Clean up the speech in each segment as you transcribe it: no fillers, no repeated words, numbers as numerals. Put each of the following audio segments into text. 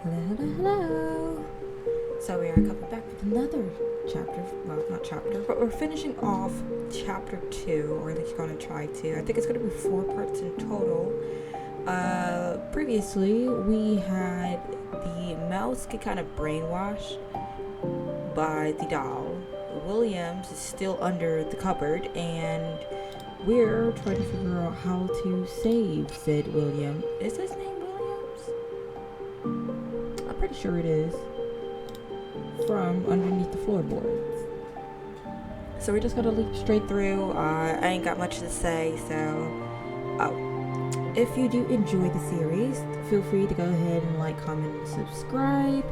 Hello. So we are coming back with another chapter. Well, not chapter, but we're finishing off chapter 2, or at least going to try to. I think it's going to be 4 parts in total. Previously, we had the mouse get kind of brainwashed by the doll. Williams is still under the cupboard, and we're trying to figure out how to save said William. Is his name Williams? I'm pretty sure it is. From underneath the floorboards. So we're just gonna leap straight through. I ain't got much to say, so if you do enjoy the series, feel free to go ahead and like, comment, and subscribe.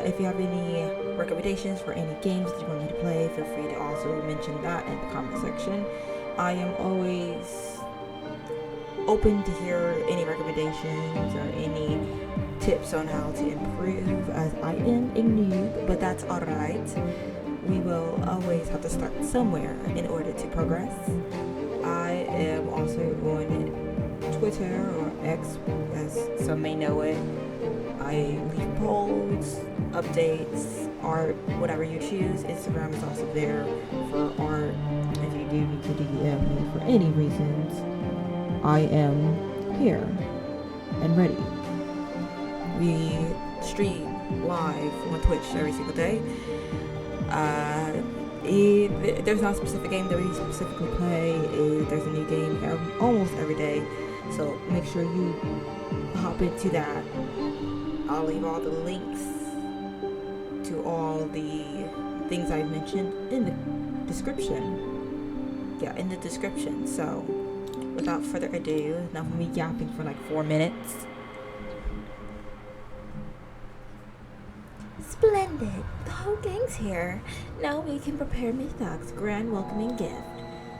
If you have any recommendations for any games that you want me to play, feel free to also mention that in the comment section. I am always open to hear any recommendations or any tips on how to improve, as I am a noob, but that's alright. We will always have to start somewhere in order to progress. I am also on Twitter, or X as some may know it. I leave polls, updates, art, whatever you choose. Instagram is also there for art. If you do need to DM me for any reasons, I am here and ready. We stream live on Twitch every single day. There's not a specific game that we specifically play. There's a new game almost every day, so make sure you hop into that. I'll leave all the links to all the things I mentioned in the description. Yeah, in the description. So, without further ado, enough of me yapping for like 4 minutes. Splendid! The whole gang's here. Now we can prepare Mythok's grand welcoming gift.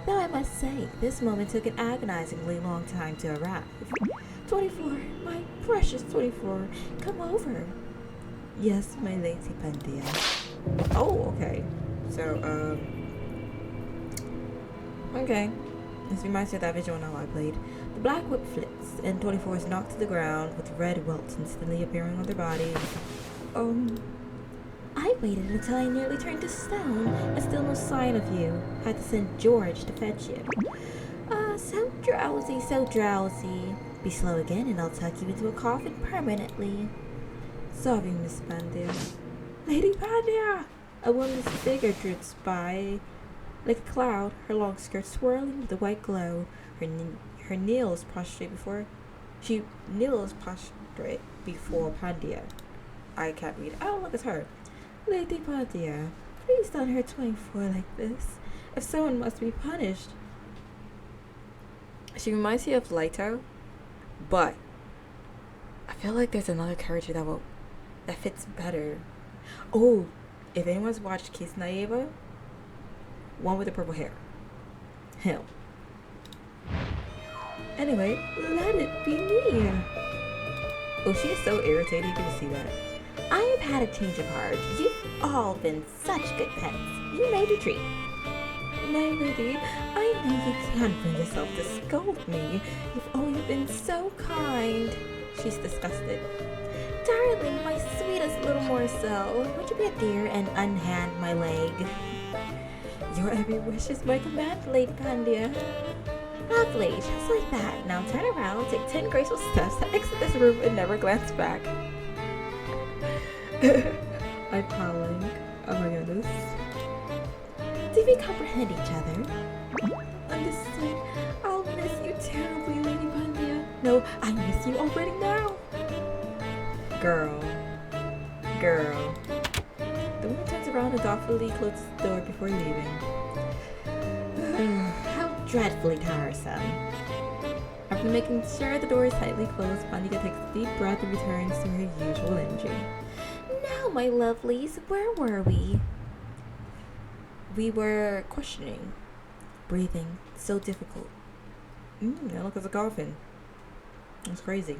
Though I must say, this moment took an agonizingly long time to arrive. 24, my precious 24, come over. Yes, my lady Pandia. Oh, okay. So, okay. This reminds me of that visual novel I played. The black whip flips, and 24 is knocked to the ground with red welts instantly appearing on their bodies. I waited until I nearly turned to stone, and still no sign of you. Had to send George to fetch you. So drowsy, so drowsy. Be slow again, and I'll tuck you into a coffin permanently. Sorry, Miss Pandia. Lady Pandia! A woman's figure drifts by like a cloud, her long skirt swirling with a white glow. Her kneels prostrate before Pandia. I can't read. Oh, look, it's her. Lady Pandia, please don't hurt 24 like this. If someone must be punished. She reminds me of Leto, but I feel like there's another character that fits better. Oh, if anyone's watched Kiss Naiva, one with the purple hair. Him. Anyway, let it be me. Oh, she is so irritating. You can see that. I have had a change of heart. You've all been such good pets. You made a treat. My lady, I know you can't bring yourself to scold me. You've always been so kind. She's disgusted. Darling, my sweetest little morsel, would you be a dear and unhand my leg? Your every wish is my command, Lady Pandia. Lovely, just like that. Now turn around, take 10 graceful steps to exit this room, and never glance back. I'm howling. Oh my goodness. Do we comprehend each other? Understood. I'll miss you terribly, Lady Pandia. No, I miss you already now. Girl. The woman turns around and thoughtfully closes the door before leaving. How dreadfully tiresome. After making sure the door is tightly closed, Pandia takes a deep breath and returns to her usual energy. Now, my lovelies, where were we? We were questioning. Breathing. So difficult. That looks like a coffin. That's crazy.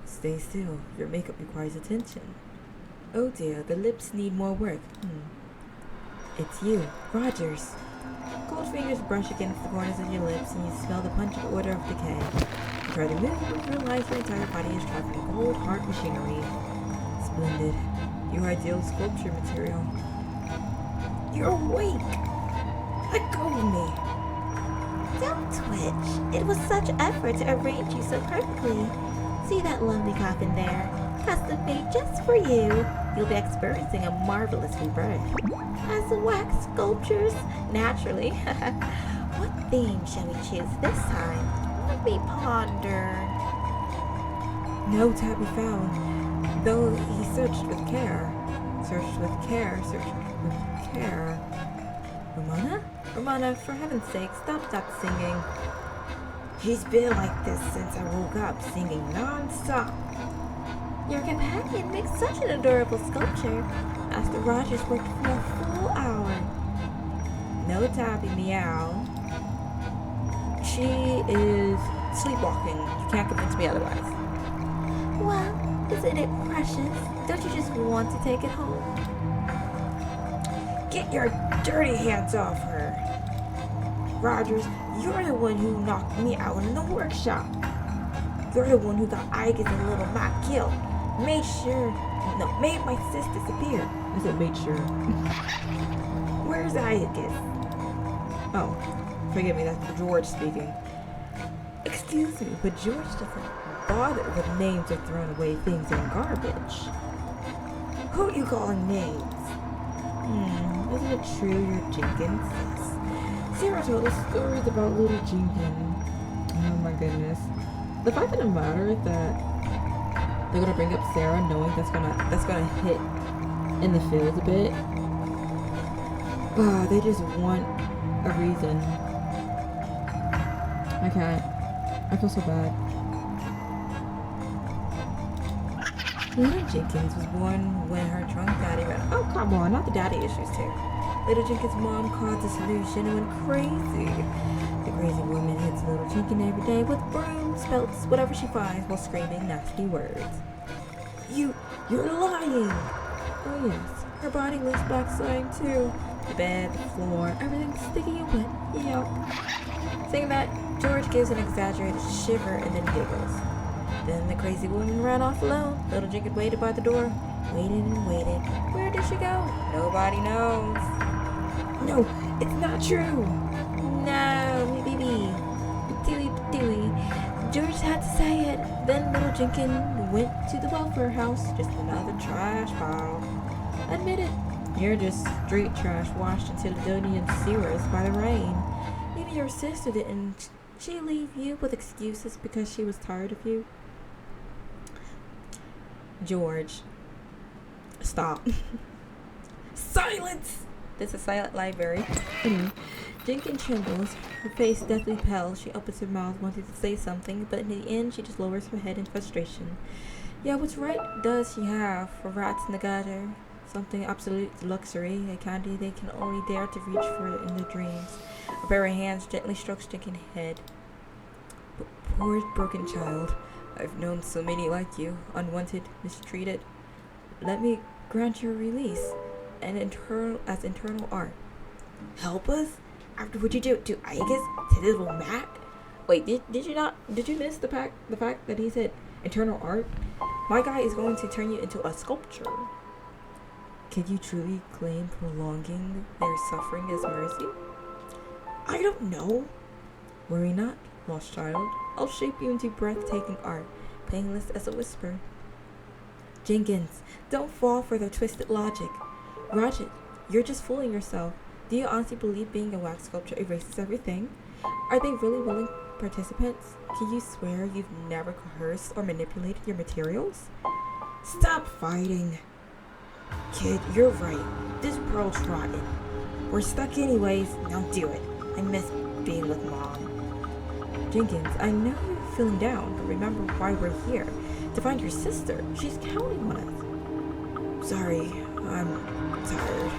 Stay still. Your makeup requires attention. Oh dear, the lips need more work. It's you, Rogers. Cold fingers brush against the corners of your lips, and you smell the pungent odor of decay. try to move, realize your entire body is trapped in cold, hard machinery. Splendid. Your ideal sculpture material. You're awake! Let go of me! Don't twitch. It was such effort to arrange you so perfectly. See that lovely coffin there? Custom made just for you. You'll be experiencing a marvelous rebirth. As wax sculptures, naturally. What theme shall we choose this time? Let me ponder. No tabby found, though he searched with care. Searched with care. Romana? Romana, for heaven's sake, stop singing. She's been like this since I woke up, singing non-stop. Your companion makes such an adorable sculpture. Master Rogers worked for a full hour. No tabby, meow. She is sleepwalking. You can't convince me otherwise. Well, isn't it precious? Don't you just want to take it home? Get your dirty hands off her. Rogers, you're the one who knocked me out in the workshop. You're the one who got Igus and little Matt killed. Made my sis disappear. I said made sure. Where's Igus? Oh, forgive me, that's George speaking. Excuse me, but George doesn't bother with names or throwing away things in garbage. Who are you calling names? Isn't it true you're Jenkins? Sarah told us stories about little Jenkins. Oh my goodness. The fact of the matter is that they're gonna bring up Sarah knowing that's gonna hit in the feels a bit. They just want a reason. I can't. I feel so bad. Little Jenkins was born when her drunk daddy ran. Oh, come on, not the daddy issues too. Little Jenkins' mom caused a solution and went crazy. The crazy woman hits little Jenkins every day with brooms, belts, whatever she finds, while screaming nasty words. You're lying! Oh yes, her body looks black slime too. The bed, the floor, everything's sticky and wet. Yep. Saying that, George gives an exaggerated shiver and then giggles. Then the crazy woman ran off alone. Little Jenkins waited by the door. Waited and waited. Where did she go? Nobody knows. No, it's not true. No, baby. Patooey. George had to say it. Then little Jenkins went to the welfare house. Just another trash pile. Admit it. You're just street trash washed into the Donian sewers by the rain. Even your sister didn't she leave you with excuses because she was tired of you? George. Stop. Silence! This is a silent library. Jenkins trembles, her face deathly pale. She opens her mouth, wanting to say something, but in the end, she just lowers her head in frustration. Yeah, what's right does she have for rats in the gutter? Something absolute luxury, a candy they can only dare to reach for in their dreams. A pair of hands gently strokes Jenkins' head. But poor broken child, I've known so many like you, unwanted, mistreated. Let me grant you a release, and internal art. Help us? After what you do to Igus, to little Matt? Wait, did you miss the fact that he said internal art? My guy is going to turn you into a sculpture. Can you truly claim prolonging their suffering as mercy? I don't know. Worry not, lost child. I'll shape you into breathtaking art, painless as a whisper. Jenkins, don't fall for their twisted logic. Roger, you're just fooling yourself. Do you honestly believe being a wax sculpture erases everything? Are they really willing participants? Can you swear you've never coerced or manipulated your materials? Stop fighting. Kid, you're right. This world's rotten. We're stuck anyways. Now do it. I miss being with Mom. Jenkins, I know you're feeling down, but remember why we're here. To find your sister. She's counting on us. Sorry, I'm tired.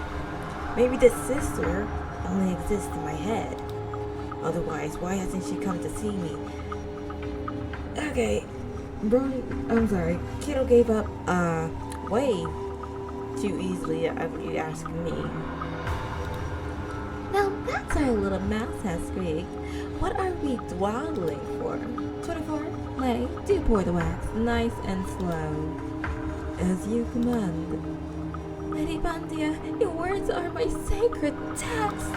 Maybe this sister only exists in my head. Otherwise, why hasn't she come to see me? Okay, I'm sorry. Kiddo gave up, way too easily, if you ask me. Now that's our little mouse has squeaked. What are we dawdling for? 24? Lay, do pour the wax, nice and slow. As you command. Lady Bandia, your words are my sacred text.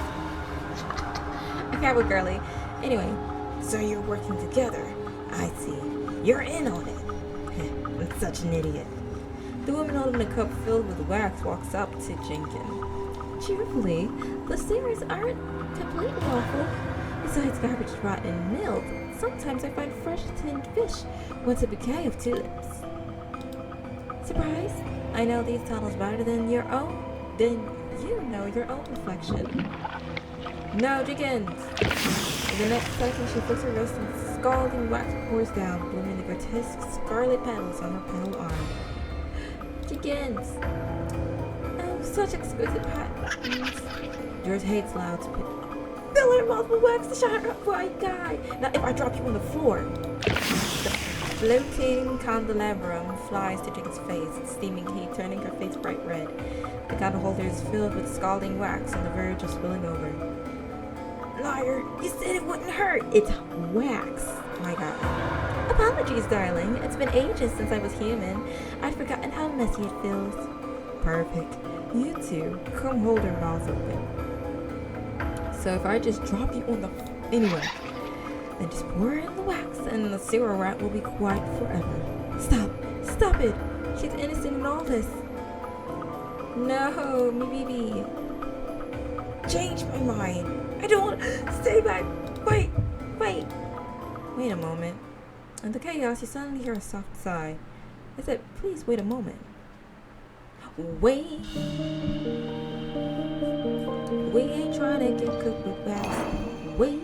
Okay, well, girly. Anyway, so you're working together. I see. You're in on it. I'm such an idiot. The woman holding a cup filled with wax walks up to Jenkins. Cheerfully, the steamers aren't completely awful. Besides garbage rotten and milled, sometimes I find fresh tinned fish once a bouquet of tulips. Surprise? I know these tunnels better than your own. Then you know your own reflection. Now, Jenkins! In the next second, she flicks her wrist and scalding wax pours down, blooming the grotesque scarlet petals on her pale arm. Jenkins! Oh, such exquisite patterns. George hates loud spit. Fill her mouth with wax to shut her up before I die. Now, if I drop you on the floor. The floating candelabrum flies to Jenkins' face, its steaming heat turning her face bright red. The candle holder is filled with scalding wax on the verge of spilling over. Liar, you said it wouldn't hurt. It's wax. My God. Apologies, darling. It's been ages since I was human. I'd forgotten how messy it feels. Perfect. You two, come hold her mouth open. So if I just drop you on the... Anyway, then just pour in the wax and the sewer rat will be quiet forever. Stop. Stop it. She's innocent in all this. No, me baby. Change my mind. I don't stay back. Wait. Wait a moment. In the chaos, you suddenly hear a soft sigh. I said, please wait a moment. Wait. We ain't trying to get cooked with wax. Wait.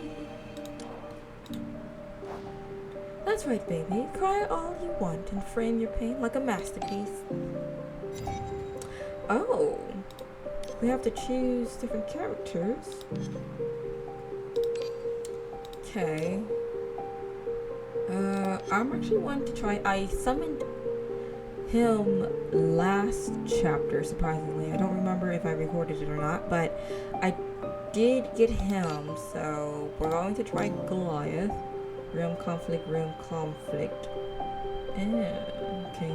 That's right, baby. Cry all you want and frame your pain like a masterpiece. Oh. We have to choose different characters. Okay. I'm actually wanting to try. I summoned him last chapter, surprisingly. I don't remember if I recorded it or not, but I did get him. So we're going to try Goliath. Realm conflict. Okay,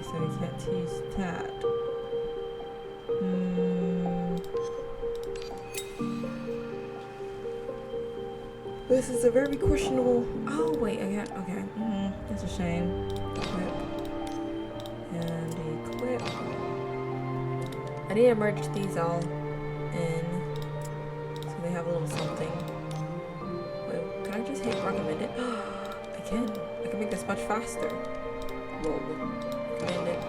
so we can't use that. This is a very questionable. Oh wait, again. Okay, that's a shame. Equip and equip. I need to merge these all in, so they have a little something. Wait, can I just hit recommend it? I can. I can make this much faster. Whoa. Recommend it.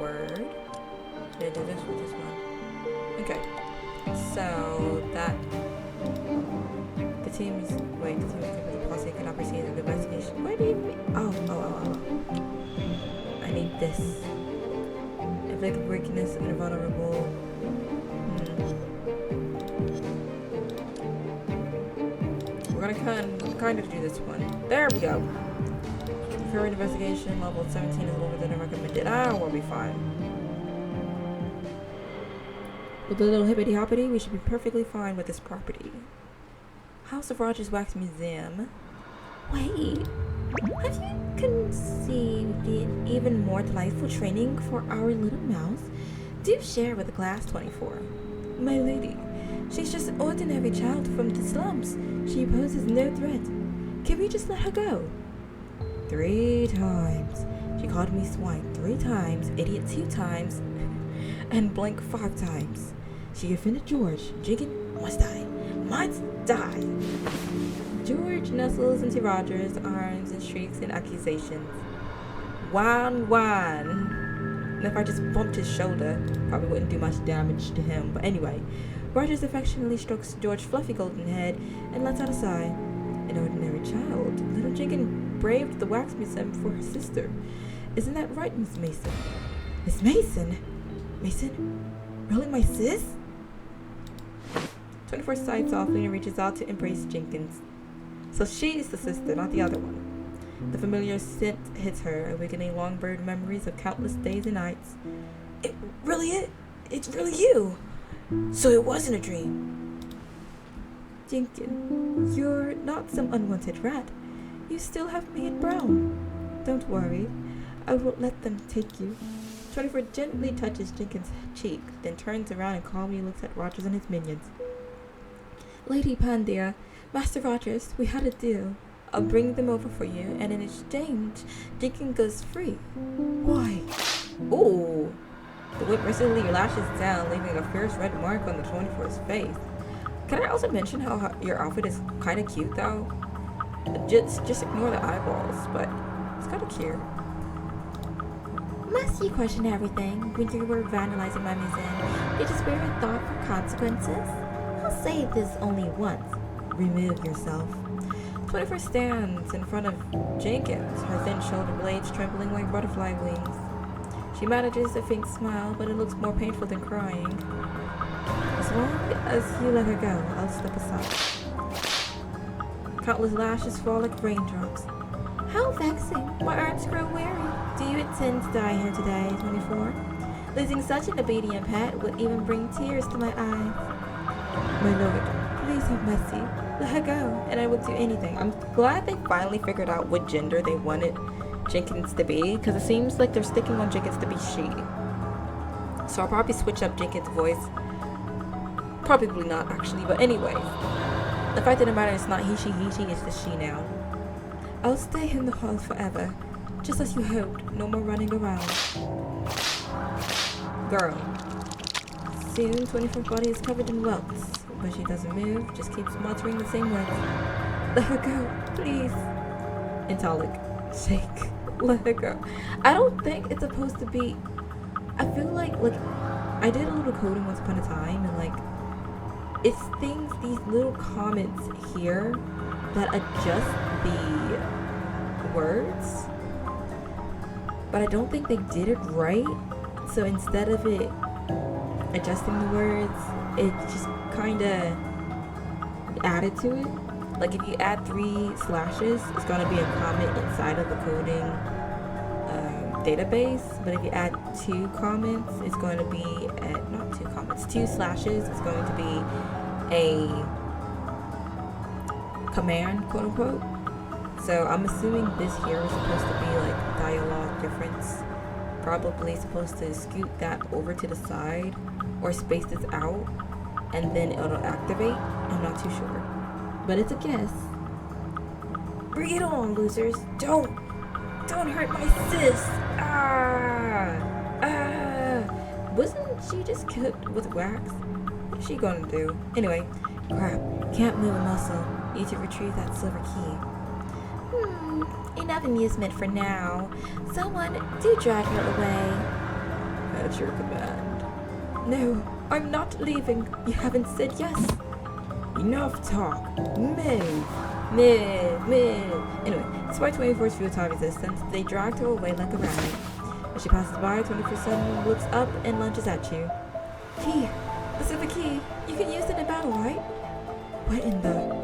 Word. Did I do this with this one? Okay. So that. The team is the policy cannot proceed in the investigation. Why do you mean? Oh. I need this. Inflict weakness and vulnerable. We're gonna kind of do this one. There we go. Current investigation level 17 is lower than I recommended. We'll be fine. With a little hippity hoppity, we should be perfectly fine with this property. House of Rogers Wax Museum. Wait, have you conceived an even more delightful training for our little mouse? Do share with Class 24. My lady, she's just an ordinary child from the slums. She poses no threat. Can we just let her go? 3 times. She called me swine 3 times, idiot 2 times, and blank 5 times. She offended George. Jenkins must die. Must die. George nestles into Roger's arms and shrieks in accusations. Wine. And if I just bumped his shoulder, probably wouldn't do much damage to him. But anyway, Rogers affectionately strokes George's fluffy golden head and lets out a sigh. An ordinary child. Little Jenkins braved the wax museum for her sister. Isn't that right, Miss Mason? Miss Mason? Mason? Really, my sis? 24 sighs softly and reaches out to embrace Jenkins. So she's the sister, not the other one. The familiar scent hits her, awakening long-buried memories of countless days and nights. It's really you. So it wasn't a dream. Jenkins, you're not some unwanted rat. You still have me at Brown. Don't worry. I won't let them take you. 24 gently touches Jenkins' cheek, then turns around and calmly looks at Rogers and his minions. Lady Pandia, Master Rogers, we had a deal. I'll bring them over for you, and in exchange, Jenkins goes free. Why? Ooh. The whip mercilessly lashes down, leaving a fierce red mark on the 24's face. Can I also mention how your outfit is kind of cute, though? Just ignore the eyeballs, but it's kind of cute. Must you question everything when you were vandalizing my museum? Did you spare a thought for consequences? I'll say this only once. Remove yourself. 24 stands in front of Jenkins, her thin shoulder blades trembling like butterfly wings. She manages a faint smile, but it looks more painful than crying. As long as you let her go, I'll step aside. Countless lashes fall like raindrops. How vexing. My arms grow weary. Do you intend to die here today, 24? Losing such an obedient pet would even bring tears to my eyes. My lord, please have mercy. Let her go, and I will do anything. I'm glad they finally figured out what gender they wanted Jenkins to be, because it seems like they're sticking on Jenkins to be she. So I'll probably switch up Jenkins' voice. Probably not, actually, but anyway. The fact of the matter is not he, she, it's the she now. I'll stay in the hall forever, just as you hoped. No more running around. Girl. Soon, 24's body is covered in welts, but she doesn't move, just keeps muttering the same words. Let her go, please. Intalic. Shake. Let her go. I don't think it's supposed to be... I feel like I did a little coding once upon a time, and it's things, these little comments here that adjust the words, but I don't think they did it right. So instead of it adjusting the words, it just kind of added to it. Like if you add 3 slashes, it's going to be a comment inside of the coding database, but if you add 2 comments, it's going to be not 2 comments, 2 slashes, it's going to be a command, quote unquote. So I'm assuming this here is supposed to be like dialogue difference, probably supposed to scoot that over to the side or space this out and then it'll activate. I'm not too sure, but it's a guess. Bring it on, losers. Don't hurt my sis. Wasn't she just cooked with wax? What's she gonna do? Anyway, crap, can't move a muscle. Need to retrieve that silver key. Enough amusement for now. Someone do drag her away. At your command. No, I'm not leaving. You haven't said yes. Enough talk. Move. Anyway, despite 24's futile resistance, they dragged her away like a rabbit. As she passes by, 24 suddenly looks up and lunges at you. Key. The silver key. You can use it in battle, right? What in the...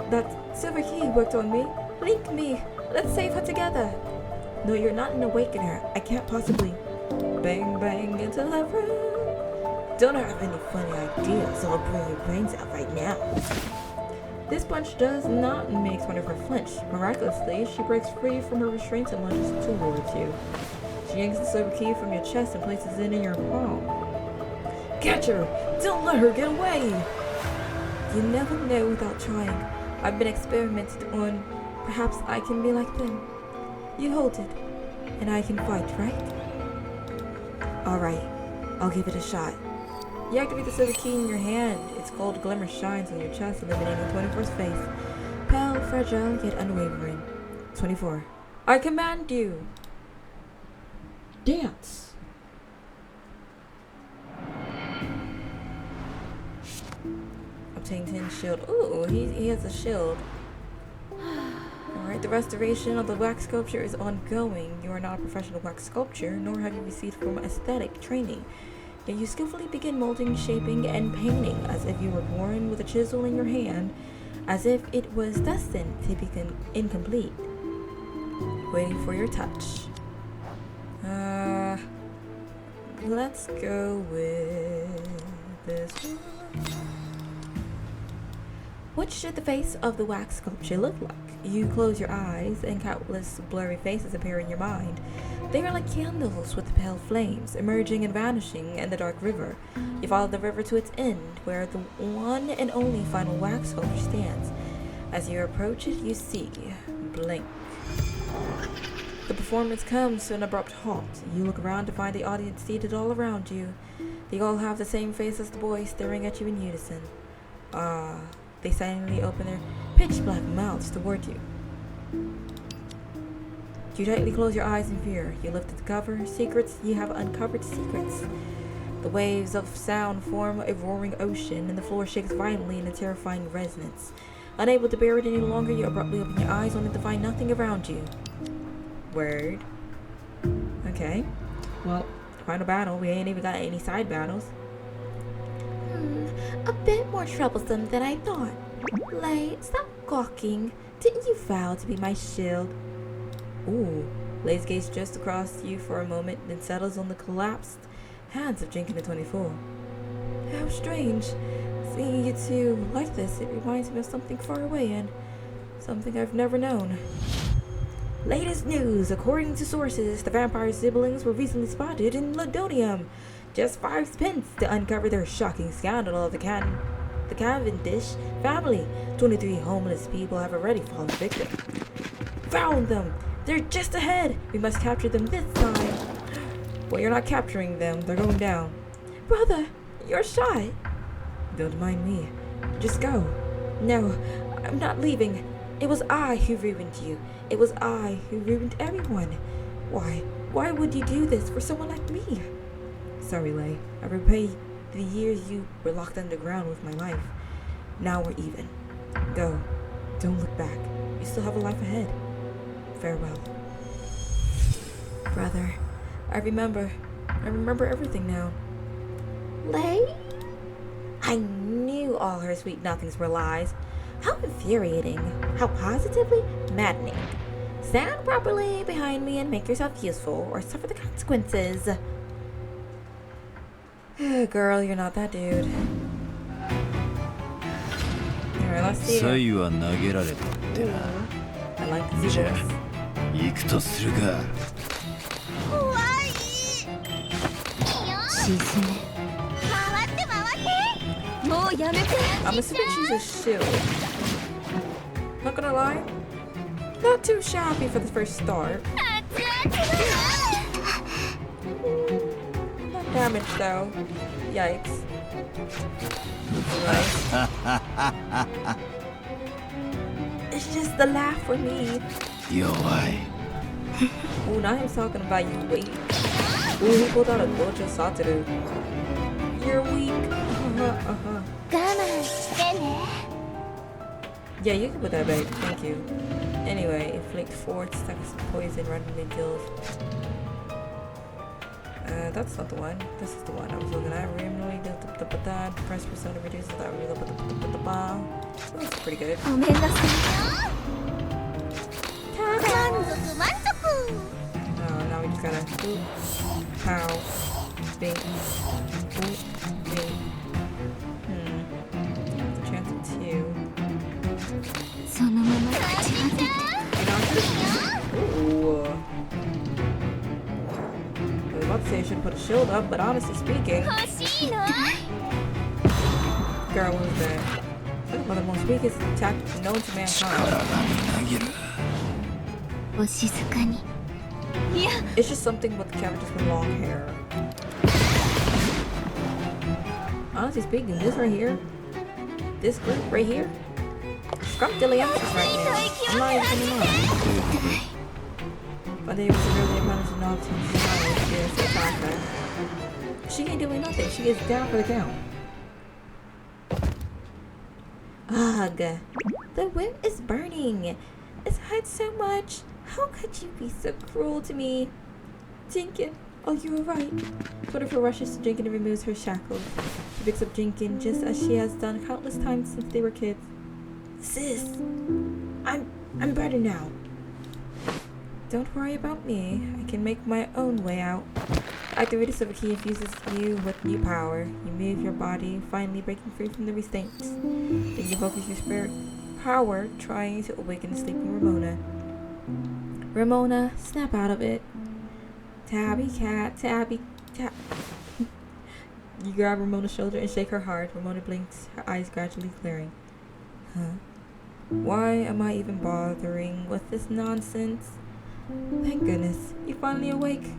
That silver key worked on me. Link me. Let's save her together. No, you're not an awakener. I can't possibly... Bang, bang into the room. Don't have any funny ideas, so I'll bring your brains out right now. This punch does not make 24 flinch. Miraculously, she breaks free from her restraints and lunges towards you. She yanks the silver key from your chest and places it in your palm. Catch her! Don't let her get away! You never know without trying. I've been experimented on. Perhaps I can be like them. You hold it, and I can fight, right? Alright, I'll give it a shot. You activate the silver key in your hand. Its gold glimmer shines on your chest, illuminating 24's face. Pale, fragile, yet unwavering. 24. I command you! Dance! Obtain 10 shield. Ooh, he has a shield. Alright, the restoration of the wax sculpture is ongoing. You are not a professional wax sculptor, nor have you received formal aesthetic training. Yet you skillfully begin molding, shaping, and painting as if you were born with a chisel in your hand, as if it was destined to be incomplete. Waiting for your touch. Let's go with this one. What should the face of the wax sculpture look like? You close your eyes, and countless blurry faces appear in your mind. They are like candles with pale flames, emerging and vanishing in the dark river. You follow the river to its end, where the one and only final wax sculpture stands. As you approach it, you see Blink. The performance comes to an abrupt halt. You look around to find the audience seated all around you. They all have the same face as the boy, staring at you in unison. They silently open their pitch-black mouths toward you. You tightly close your eyes in fear. You lift the cover. Secrets. You have uncovered secrets. The waves of sound form a roaring ocean, and the floor shakes violently in a terrifying resonance. Unable to bear it any longer, you abruptly open your eyes only to find nothing around you. Word. Okay. Well, final battle. We ain't even got any side battles. A bit more troublesome than I thought. Lay, stop gawking. Didn't you vow to be my shield? Ooh. Lay's gaze just across you for a moment, then settles on the collapsed hands of Jinkin the 24. How strange. Seeing you two like this, it reminds me of something far away and something I've never known. Latest news. According to sources, the vampire siblings were recently spotted in Londonium. Just 5 pence to uncover their shocking scandal of the Cavendish family. 23 homeless people have already fallen victim. Found them! They're just ahead! We must capture them this time. Well, you're not capturing them. They're going down. Brother, you're shot. Don't mind me. Just go. No, I'm not leaving. It was I who ruined you. It was I who ruined everyone. Why would you do this for someone like me? Sorry, Lay. I repay the years you were locked underground with my life. Now we're even. Go. Don't look back. You still have a life ahead. Farewell. Brother, I remember everything now. Lay? I knew all her sweet nothings were lies. How infuriating. How positively maddening. Stand properly behind me and make yourself useful, or suffer the consequences. Girl, you're not that dude. Alright, let's see it. Ooh, I like to see this. 行くとするか。I'm assuming she's a shield. Not gonna lie, not too shabby for the first start. Not damage though. Yikes. Right. It's just the laugh for me. 弱い。 Ooh, now he's talking about you weak. Ooh, he pulled out a Dojo Satoru. You're weak. Yeah, you can put that back. Thank you. Anyway, inflict 4 stacks of poison randomly kills. That's not the one. This is the one I was looking at. Randomly press persona reduces that reload. That's pretty good. Oh, now we just gotta boop, pow, bing, boop, bing. The chance of 2. Ooh. I was about to say I should put a shield up, but honestly speaking, girl, what was that? One of the most weakest attack known to mankind. It's just something with characters with long hair. Honestly speaking, this right here, this group right here, scrumptious right now. I'm not even gonna lie. But they were severely punished enough to attack her. She ain't doing nothing. She is down for the count. Ugh. The wind is burning. It's hot so much. How could you be so cruel to me? Jinkin, oh, you were right. 24 rushes to Jinkin and removes her shackles. She picks up Jinkin just as she has done countless times since they were kids. Sis, I'm better now. Don't worry about me. I can make my own way out. Activate a silver key infuses you with new power. You move your body, finally breaking free from the restraints. Then you focus your spirit Howard trying to awaken sleeping Ramona. Ramona, snap out of it. Tabby cat, Tabby tab. You grab Ramona's shoulder and shake her hard. Ramona blinks, her eyes gradually clearing. Huh? Why am I even bothering with this nonsense? Thank goodness, you're finally awake.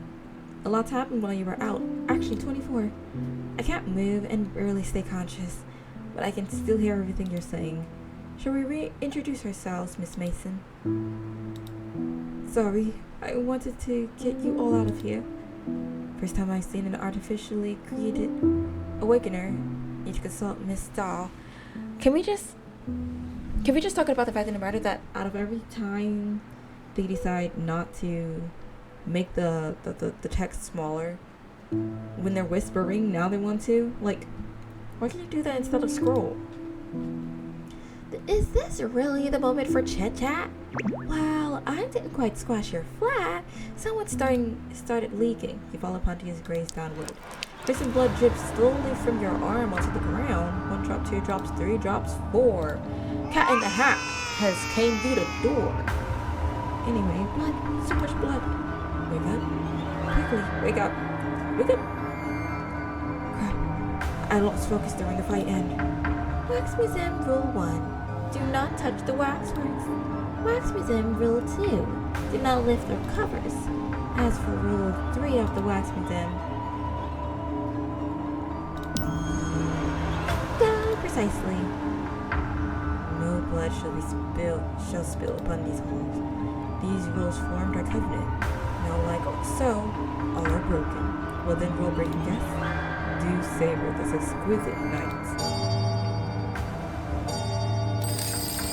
A lot's happened while you were out. Actually, 24. I can't move and barely stay conscious, but I can still hear everything you're saying. Shall we reintroduce ourselves, Miss Mason? Sorry, I wanted to get you all out of here. First time I've seen an artificially created awakener. Need to consult Miss Stahl. Can we just talk about the fact of the matter that out of every time they decide not to make the text smaller when they're whispering, now they want to? Like, why can't you do that instead of scroll? Is this really the moment for chit-chat? Well, I didn't quite squash your flat. Someone started leaking. You fall upon his graze downward. Fish and blood drips slowly from your arm onto the ground. 1 drop, 2 drops, 3 drops, 4. Cat in the Hat has came through the door. Anyway, blood. So much blood. Wake up. Quickly, wake up. Wake up. Crap. I lost focus during the fight end. Wax Museum Rule 1. Do not touch the waxworks. Wax Museum Rule 2. Do not lift their covers. As for Rule 3 of the Wax Museum, done precisely. No blood shall spill upon these halls. These rules formed our covenant. Now, like so, all are broken. Well then, rule-breaking guests, do savor this exquisite night.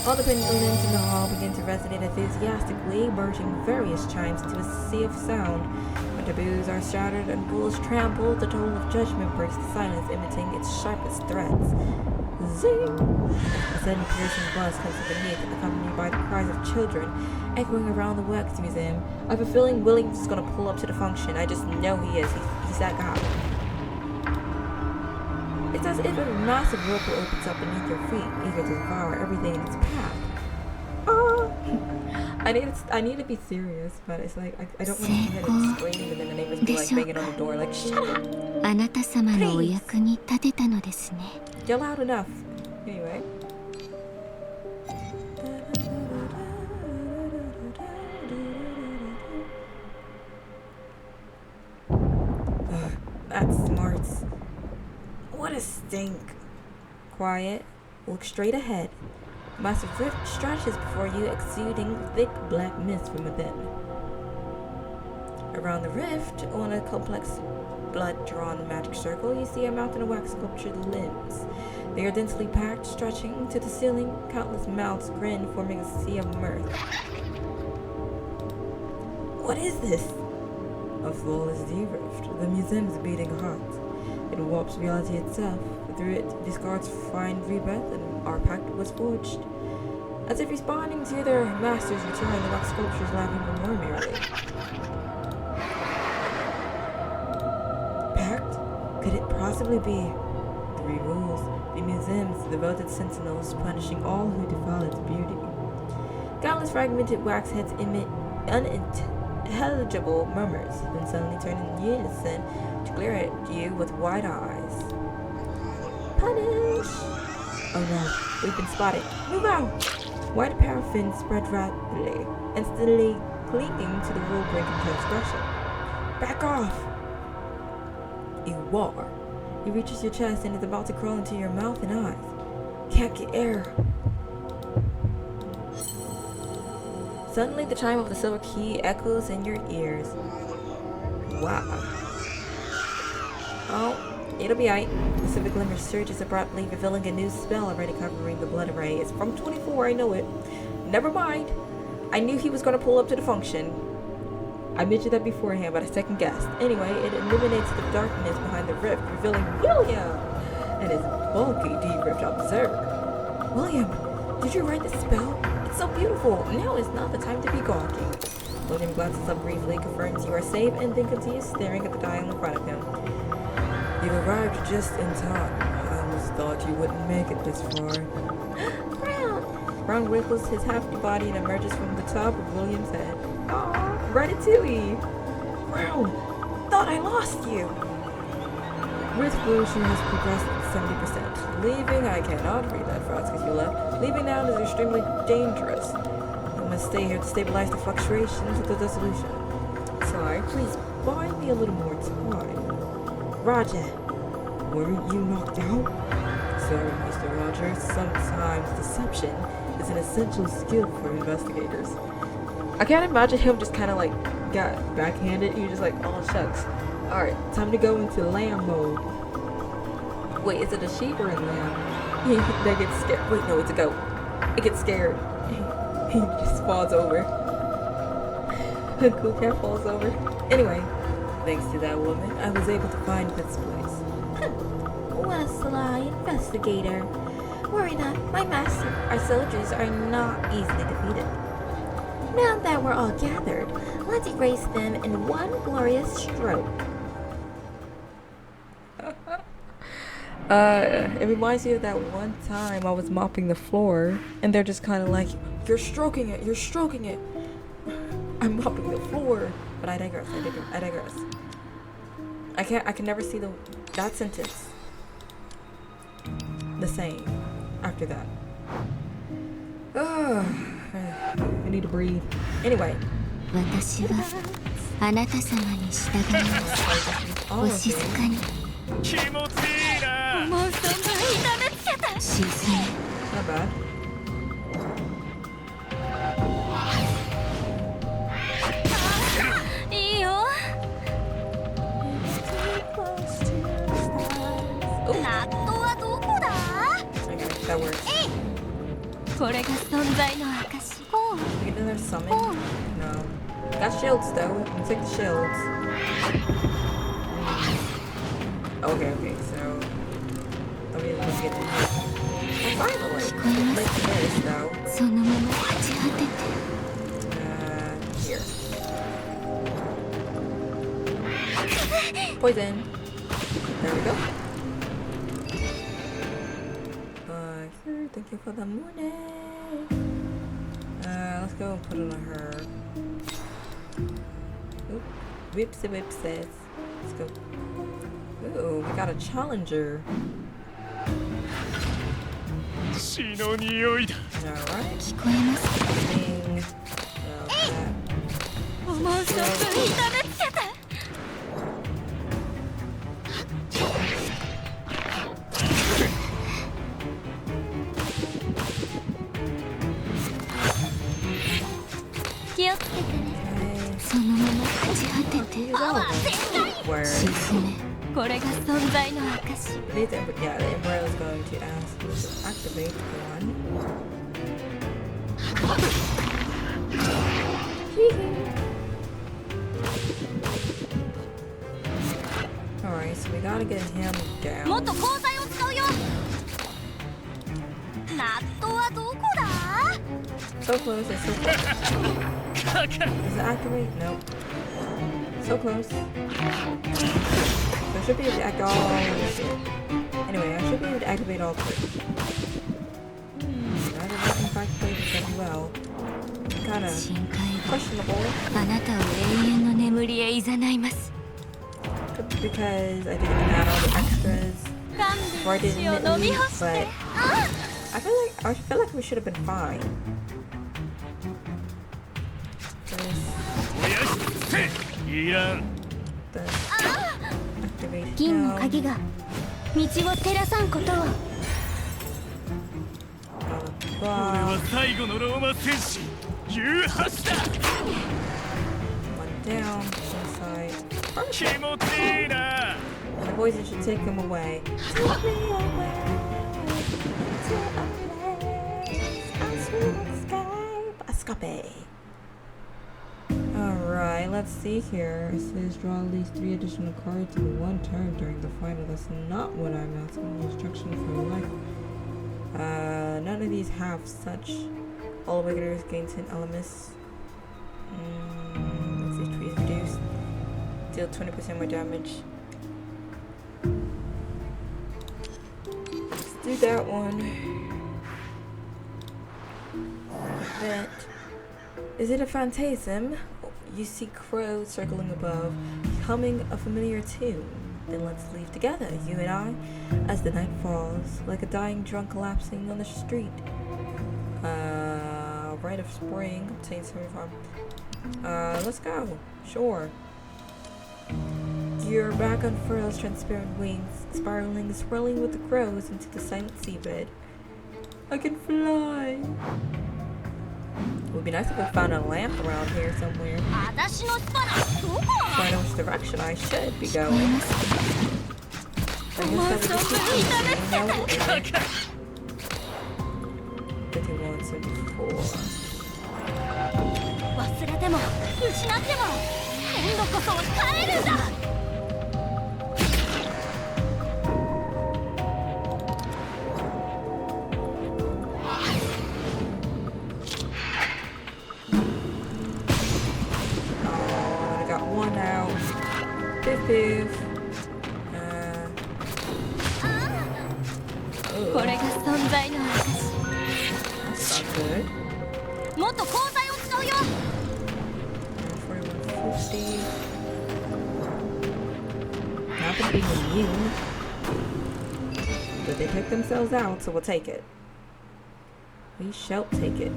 All the pendulums in the hall begin to resonate enthusiastically, merging various chimes into a sea of sound. When taboos are shattered and rules trampled, the toll of judgment breaks the silence, imitating its sharpest threats. Zing! A sudden piercing buzz comes from beneath, accompanied by the cries of children, echoing around the Wax Museum. I have a feeling Williams is going to pull up to the function. I just know he is. He's that guy. It's as if a massive whirlpool opens up beneath your feet, eager to devour everything in its path. Oh! I need to be serious, but it's like I don't want to hear it scream and then the neighbors be like banging on the door like, shut up! Please! You're loud enough. Anyway. That's smart. What a stink. Quiet. Look straight ahead. A massive rift stretches before you, exuding thick black mist from within. Around the rift, on a complex blood-drawn magic circle, you see a mountain of wax sculptured limbs. They are densely packed, stretching to the ceiling. Countless mouths grin, forming a sea of mirth. What is this? A flawless D-rift. The museum's beating heart. It warps reality itself. Through it, discards find rebirth, and our pact was forged. As if responding to their master's return, the wax sculptures laugh even more merrily. Pact? Could it possibly be? 3 rules. The museum's devoted sentinels, punishing all who defile its beauty. Countless fragmented wax heads emit unintelligible murmurs, then suddenly turn in unison to glare at you with wide eyes. Punish! Oh no, we've been spotted. Move out! White paraffin spread rapidly, instantly clinging to the rule-breaking transgression. Back off! You war. He reaches your chest and is about to crawl into your mouth and eyes. Can't get air. Suddenly, the chime of the silver key echoes in your ears. Wow. Oh, it'll be aight. The silver glimmer surges abruptly, revealing a new spell already covering the blood array. It's from 24, I know it. Never mind. I knew he was going to pull up to the function. I mentioned that beforehand, but I second guessed. Anyway, it illuminates the darkness behind the rift, revealing William and his bulky D-rift observer. William, did you write the spell? It's so beautiful. Now is not the time to be gawky. William glances up briefly, confirms you are safe, and then continues staring at the dial in front of him. You've arrived just in time. I almost thought you wouldn't make it this far. Brown, Ron wiggles his hefty body and emerges from the top of William's head. Aww, Ratatouille! Ron, thought I lost you! Ruth's evolution has progressed 70%. Leaving, I cannot read that fast because you left. Leaving now is extremely dangerous. I must stay here to stabilize the fluctuations of the dissolution. Sorry, please buy me a little more time. Roger, weren't you knocked out? Sorry, Mr. Rogers. Sometimes deception is an essential skill for investigators. I can't imagine him just kind of like got backhanded. He was just like, oh shucks. Alright, time to go into lamb mode. Wait, is it a sheep or a lamb? They get scared. Wait, no, it's a goat. It gets scared. He just falls over. A cool cat falls over. Anyway, thanks to that woman, I was able to find this place. What a sly investigator. Worry not, my master, our soldiers are not easily defeated. Now that we're all gathered, let's erase them in one glorious stroke. It reminds me of that one time I was mopping the floor and they're just kind of like, you're stroking it, you're stroking it. I'm mopping the floor. But I digress, I digress. I can never see that sentence the same after that. I need to breathe. Anyway. 私はあなた様に従います。お静かに。気持ちいいな。もうそんな痛めつけた。沈め。 Not bad. That works. これが存在の証。 We get another summon? No. Got shields though. Let's take the shields. Okay, so let's get this. Well, finally. Let's this though. そのまま朽ち果てて。Here. Poison. There we go. Thank you for the money. Let's go and put it on her. Oop. Whipsy whipsies. Let's go. Ooh, we got a challenger. 血の匂いだ。 Alright. 聞こえます。 Ding. So もうそんな痛めつけた。 気をつけてね。そのまま朽ち果てて。Where? 沈め。これが存在の証。 Yeah, the Emperor is going to ask you to activate one. Alright, so we gotta get him down. もっと鋼材を使うよ。ナットはどこだ？ So close, it's so close. Does it activate? Nope. So close. So I should be able to act all. Anyway, I should be able to activate all three. That is in fact played pretty well. Kinda questionable. あなたを永遠の眠りへ誘います。 Because I didn't add all the extras. Or I didn't leave, but I feel like we should have been fine. The activate 銀の鍵が道を照らさんことを。 俺は最後のローマ戦士ユーハシだ。 one down, one side. 気持ちいいな。 And the poison should take him away. Take me away to a sweet sky. Escape. Alright, let's see here. It says draw at least 3 additional cards in one turn during the final. That's not what I'm asking. Instruction for life. None of these have such. All awakeners gain 10 elements. Let's see, HP is reduced. Deal 20% more damage. Let's do that one. event. Is it a phantasm? You see crows circling above, humming a familiar tune. Then let's leave together, you and I, as the night falls, like a dying drunk collapsing on the street. Rite of spring, obtain 75. Let's go. Sure. Your back unfurls transparent wings, spiraling, swirling with the crows into the silent seabed. I can fly. It would be nice if I found a lamp around here somewhere. So I know which direction I should be going. I guess that would be 51, 74. 忘れても失っても今度こそ帰るんだ I got one out. Biff. これが存在の証 That's not good. もっと鋼材を使うよ 4150. Not to be immune. But they took themselves out, so we'll take it. We shall take it.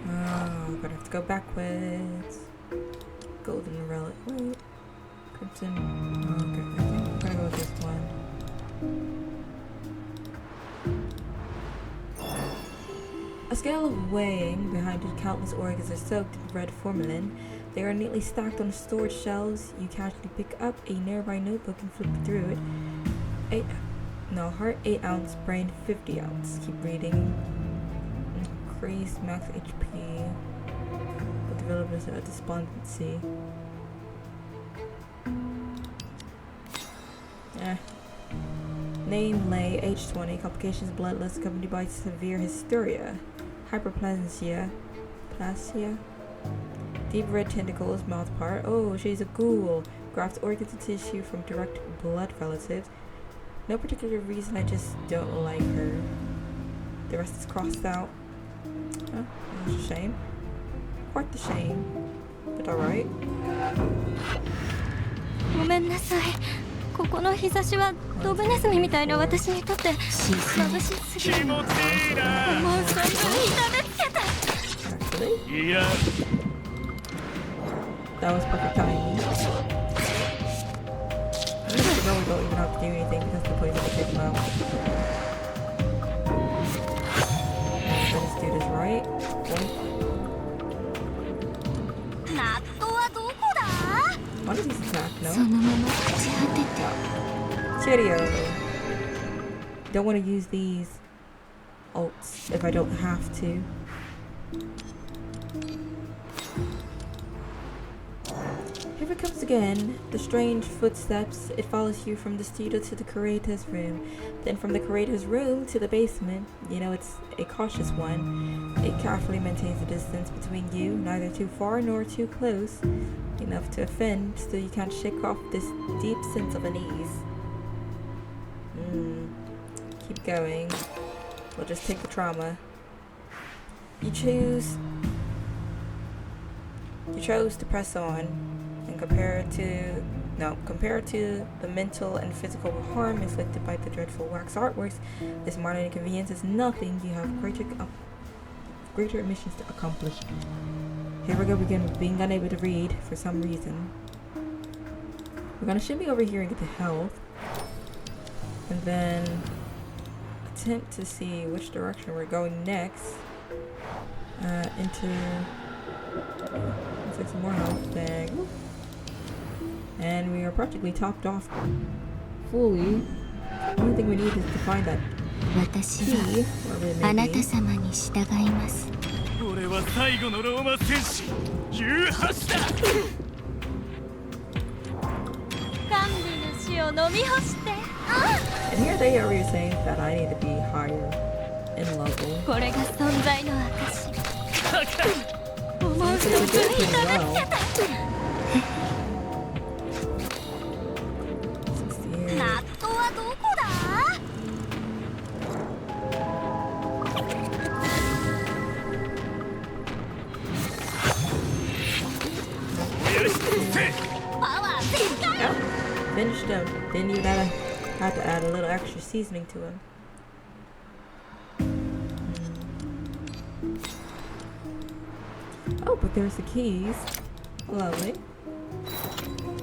Oh, we're gonna have to go backwards. Golden relic. Wait. Crimson. Oh, okay, I think we're gonna go with this one. A scale of weighing behind it, countless organs are soaked in red formalin. They are neatly stacked on storage shelves. You casually pick up a nearby notebook and flip through it. Heart 8 ounce, brain 50 ounce. Keep reading. Increase max HP. But developers a despondency. Name lay, age 20, complications bloodless, accompanied by severe hysteria. Hyperplasia. Deep red tentacles, mouth part. Oh, she's a ghoul. Grafts organs and tissue from direct blood relatives. No particular reason, I just don't like her. The rest is crossed out. Huh? That's a shame. Quite the shame. But alright. ごめんなさいここの日差しはドブネズミみたいな私にとって眩しすぎる気持ちいいなもうそんなに痛めつけて Actually, いや that was perfect timing. No, we don't even have to do anything because the police will take them out. Let's do this right. Okay. ナットはどこだ One of these attack, その no? まま朽ち果てて Cheerio. Don't want to use these ults if I don't have to. Here it comes again. The strange footsteps. It follows you from the studio to the curator's room. Then from the curator's room to the basement. You know, it's a cautious one. It carefully maintains the distance between you, neither too far nor too close. Enough to offend, so you can't shake off this deep sense of unease. Keep going. We'll just take the trauma. You chose to press on and compare to the mental and physical harm inflicted by the dreadful wax artworks. This minor inconvenience is nothing. You have greater missions to accomplish. Here we go again with being unable to read for some reason. We're gonna shimmy over here and get the health. And then attempt to see which direction we're going next. Into looks like some more health bag. And we are practically topped off fully. The only thing we need is to find that 私 key, は wherever it あ may なた be. 様に従います俺は最後のローマ戦士ユーハシだ甘美な死を飲み干して And here they are saying that I need to be higher in level. これが存在の証思う So 存 we're 分 doing 痛 pretty めつけ well. て finished him. Then you gotta have to add a little extra seasoning to him. Oh, but there's the keys. Lovely.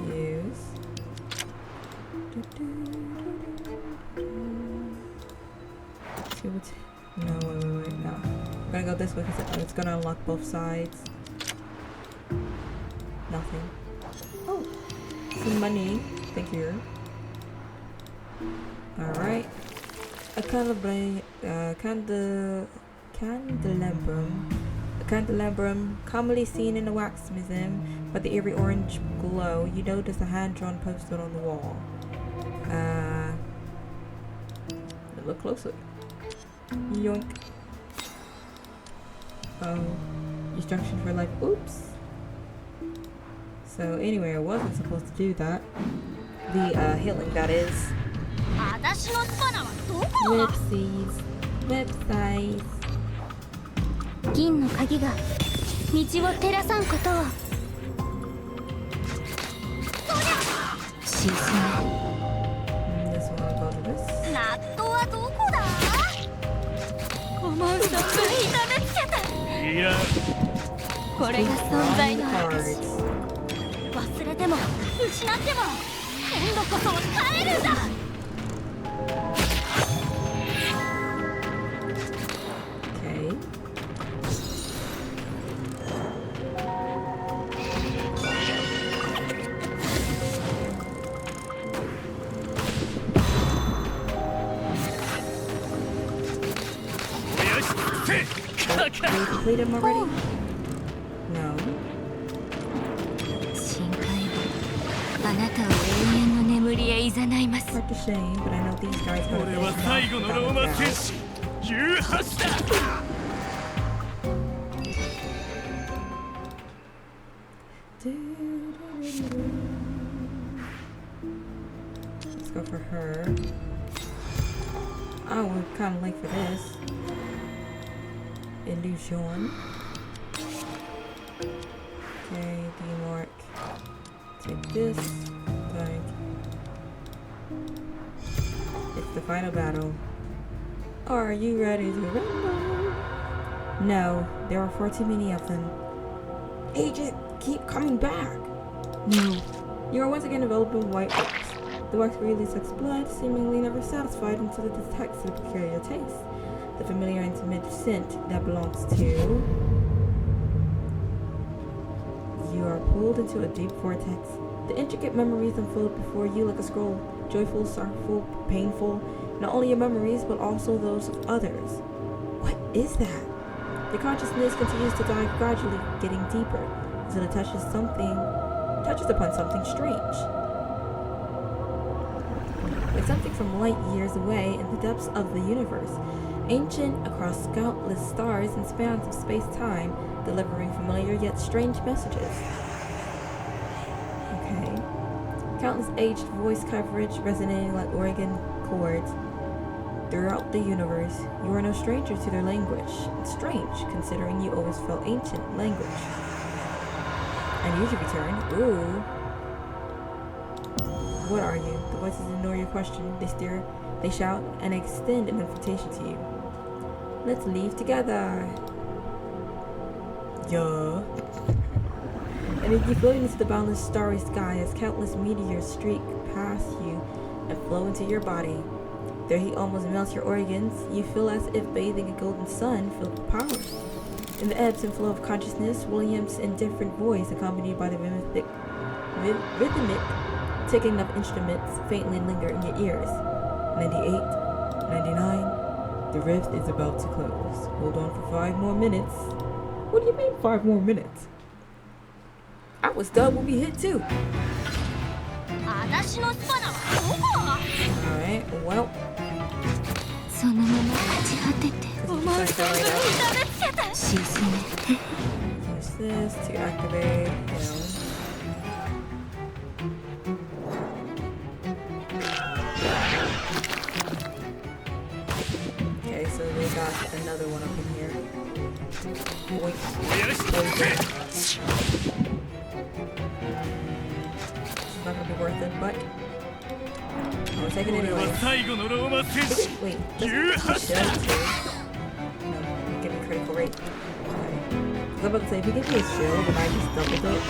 Use. See what's... No, wait, no. I'm gonna go this way because it's gonna unlock both sides. Nothing. Oh, some money. Thank you. Alright. A candelabrum, commonly seen in a wax museum, but the eerie orange glow, you notice a hand-drawn poster on the wall. Look closely. Yoink. Oh, instructions for life. Oops. So anyway, I wasn't supposed to do that. The healing, that is. 私のスパナはどこ？ Whoopsies. Websites. 銀の鍵が道を照らさんことを。沈め。This one will go to this. ナットはどこだ？思う存分痛めつけた。いやこれが存在の証。 Cards. 忘れても失っても今度こそは耐えるんだ。 Okay. Did we complete him already? No. 深海はあなたを永遠の眠りへ誘います。 Hard to shame, but I know these guys こ gotta れ finish は him 最 off 後の without ロー a マ doubt. 戦士誘発だ。 Let's go for her. Oh, we're kind of late for this. Illusion. Okay, D-Mark. Take this. Blank. It's the final battle. Are you ready to rumble? No, there are far too many of them. Agent, keep coming back. No. You are once again enveloped in white wax. The wax really sucks blood, seemingly never satisfied until it detects a peculiar taste. The familiar intimate scent that belongs to... You are pulled into a deep vortex. The intricate memories unfold before you like a scroll. Joyful, sorrowful, painful. Not only your memories, but also those of others. What is that? Your consciousness continues to dive, gradually getting deeper, until it touches upon something strange. It's something from light years away in the depths of the universe, ancient across countless stars and spans of space-time, delivering familiar yet strange messages. Okay. Countless aged voice coverage resonating like organ chords throughout the universe. You are no stranger to their language. It's strange, considering you always felt ancient language. Unusual return. Ooh. What are you? The voices ignore your question. They stare, they shout, and extend an invitation to you. Let's leave together. Yeah. And as you float into the boundless starry sky as countless meteors streak past you and flow into your body. Their heat almost melts your organs. You feel as if bathing a golden sun filled with power. In the ebbs and flow of consciousness, William's indifferent voice, accompanied by the rhythmic ticking of instruments, faintly linger in your ears. 98, 99, the rift is about to close. Hold on for 5 more minutes. What do you mean 5 more minutes? I was done when we hit 2. Alright, well. そのまま立ち果てて思う存分痛めつけた。沈めて。 Use this to activate him. Okay, so we got another one up in here. Boink. Boink. It's not gonna be worth it, but I'll take it 俺は anyway. 最後のローマ戦士 Wait, doesn't it give me 18 shield だ too? No, give me critical rate. Okay. 'Cause I'm about to say, if he gives me a shield and I just doubled it,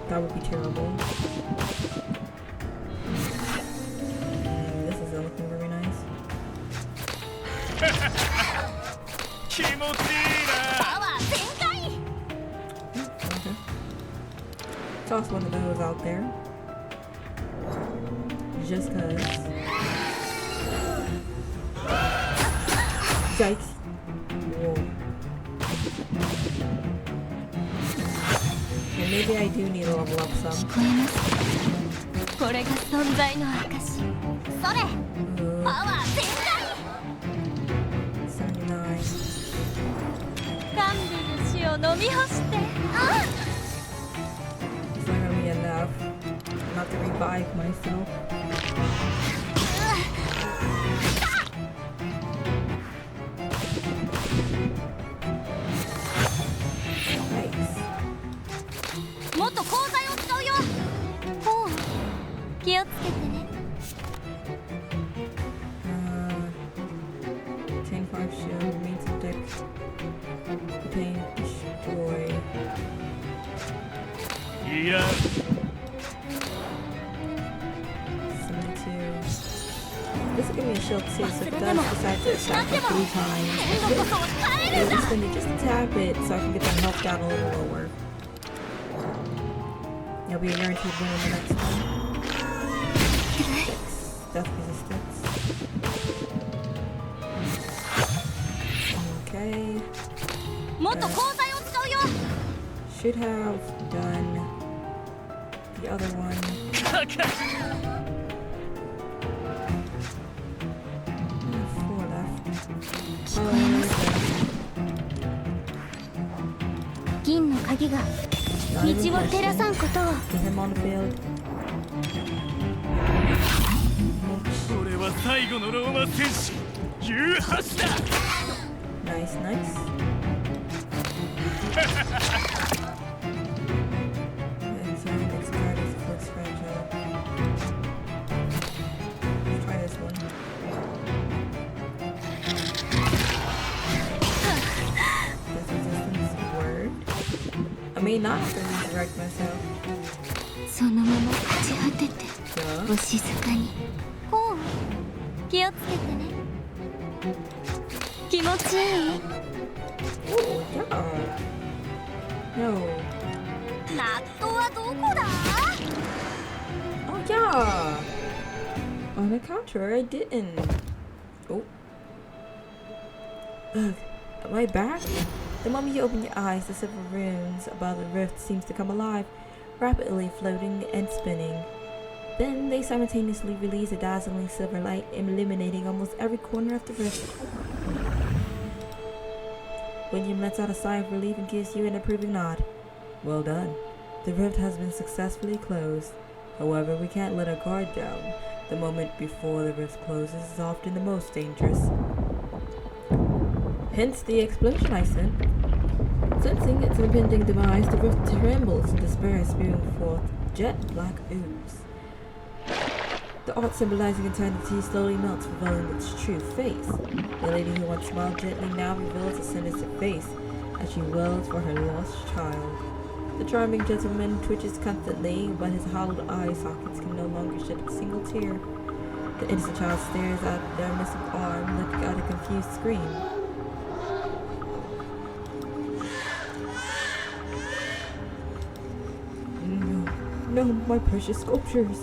that would be terrible. This isn't looking very nice. 気持ちいいな Okay. Toss one of those out there. Just cause. Yikes. Whoa. And maybe I do need to level up some. 聞こえますこれが存在の証それパワー全開 79. ガンビの死を飲み干してあ It's not gonna be enough. Not to revive myself. Nice. もっと鋼材を使うよほう気をつけてね Chain 5 shield, main subject, pain, destroy. いや 72. This will give me a shield too, so if it does decide to attack me 3 times, 今度こそ耐える I'll just spend it just a tad bit so I can get the health down a little lower. It'll be a guaranteed win in the next one. 6. Death resistance. Okay. もっと鋼材を使うよ Should have done the other one. かか 4 left. 銀の鍵が Not 道 even を照らさ question. んことを Get him on the field. 俺は最後のローマ戦士18だ Nice, nice. Next card is Flux Fragile. Let's try this one. Death resistance word. I may not have to resurrect myself. そのまま朽ち果てて Duh. お静かにほう気をつけてね気持ちいい Oh, yeah. No. ナットはどこだ Oh, yeah. On the contrary, I didn't. Oh. Ugh. Am I back? The moment you open your eyes, the several runes above the rift seems to come alive, rapidly floating and spinning. Then they simultaneously release a dazzling silver light, illuminating almost every corner of the rift. William lets out a sigh of relief and gives you an approving nod. Well done. The rift has been successfully closed. However, we can't let our guard down. The moment before the rift closes is often the most dangerous. Hence the explosion I sent. Sensing its impending demise, the rift trembles in despair, spewing forth jet black ooze. The art symbolizing eternity slowly melts, revealing its true face. The lady who once smiled gently now reveals a sinister face as she wails for her lost child. The charming gentleman twitches constantly, but his hollowed eye sockets can no longer shed a single tear. The innocent child stares at their missing arm, letting out a confused scream. No, my precious sculptures.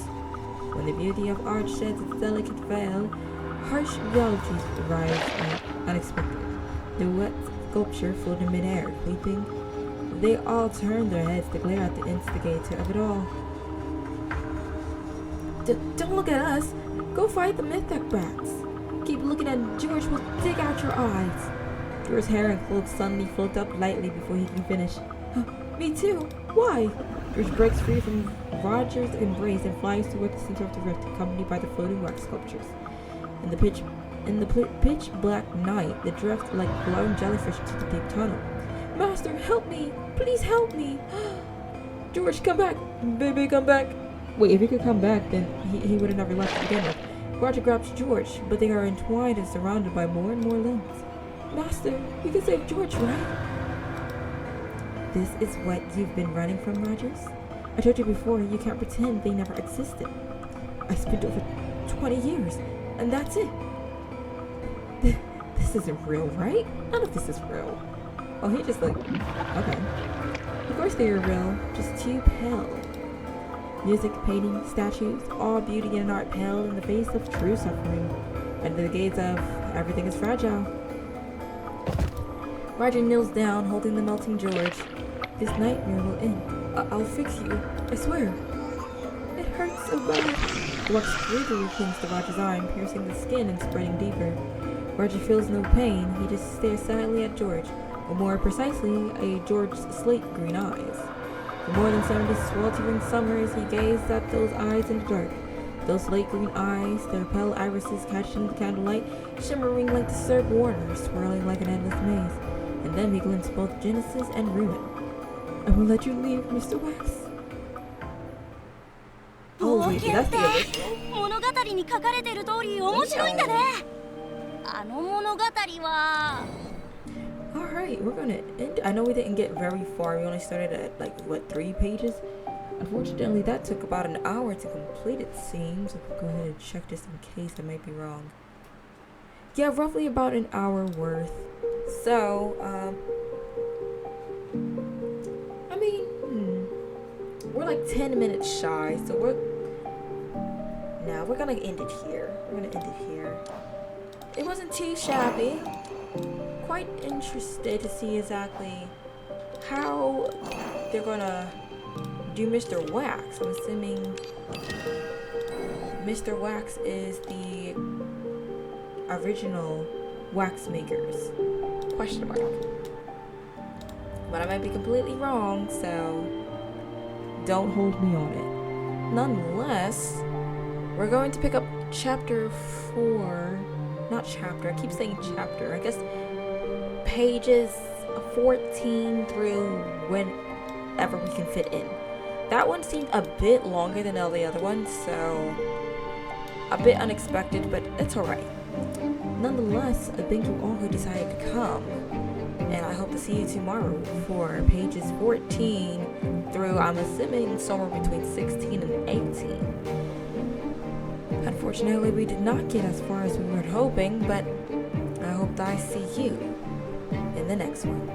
When the beauty of art sheds its delicate veil, harsh realities arise unexpected. The wet sculpture floated in midair, weeping. They all turn their heads to glare at the instigator of it all. Don't look at us! Go fight the Mythic brats! Keep looking and George will dig out your eyes! George's hair and clothes suddenly float up lightly before he can finish. Me too! Why? George breaks free from Roger's embrace and flies toward the center of the rift, accompanied by the floating rock sculptures. In the pitch black night, they drift like glowing jellyfish into the deep tunnel. Master, help me! Please help me! George, come back! Baby, come back! Wait, if he could come back, then he would have never left to begin with. Roger grabs George, but they are entwined and surrounded by more and more limbs. Master, you can save George, right? This is what you've been running from, Rogers? I told you before, you can't pretend they never existed. I spent over 20 years, and that's it. This isn't real, right? None of this is real. Oh, he just like, okay. Of course they are real, just too pale. Music, painting, statues, all beauty and art pale in the face of true suffering. Under the gaze of everything is fragile. Roger kneels down, holding the melting George. This nightmare will end. I'll fix you, I swear. It hurts so bad. The wax greedily clings to Roger's arm, piercing the skin and spreading deeper. Roger feels no pain, he just stares silently at George, or more precisely, at George's slate green eyes. For more than 70 sweltering summers, he gazed at those eyes in the dark. Those slate green eyes, their pale irises catching the candlelight, shimmering like the syrup water, swirling like an endless maze. And then he glimpsed both Genesis and ruin. I will let you leave, Mr. Wax. Oh wait, that's the original? 物語に書かれている通り面白いんだね。あの物語は Alright, we're gonna end. I know we didn't get very far. We only started at like, what, 3 pages? Unfortunately, that took about an hour to complete, it seems. I'll go ahead and check this in case I might be wrong. Yeah, roughly about an hour worth. So, I mean, we're like 10 minutes shy, so we're gonna end it here. It wasn't too shabby. Quite interested to see exactly how they're gonna do Mr. Wax. I'm assuming Mr. Wax is the original wax makers. Question mark. But I might be completely wrong, so don't hold me on it. Nonetheless, we're going to pick up chapter 4. Not chapter, I keep saying chapter. I guess pages 14 through whenever we can fit in. That one seemed a bit longer than all the other ones, so a bit unexpected, but it's alright. Nonetheless, I thank you all who decided to come, and I hope to see you tomorrow for pages 14 through, I'm assuming, somewhere between 16 and 18. Unfortunately, we did not get as far as we were hoping, but I hope that I see you in the next one.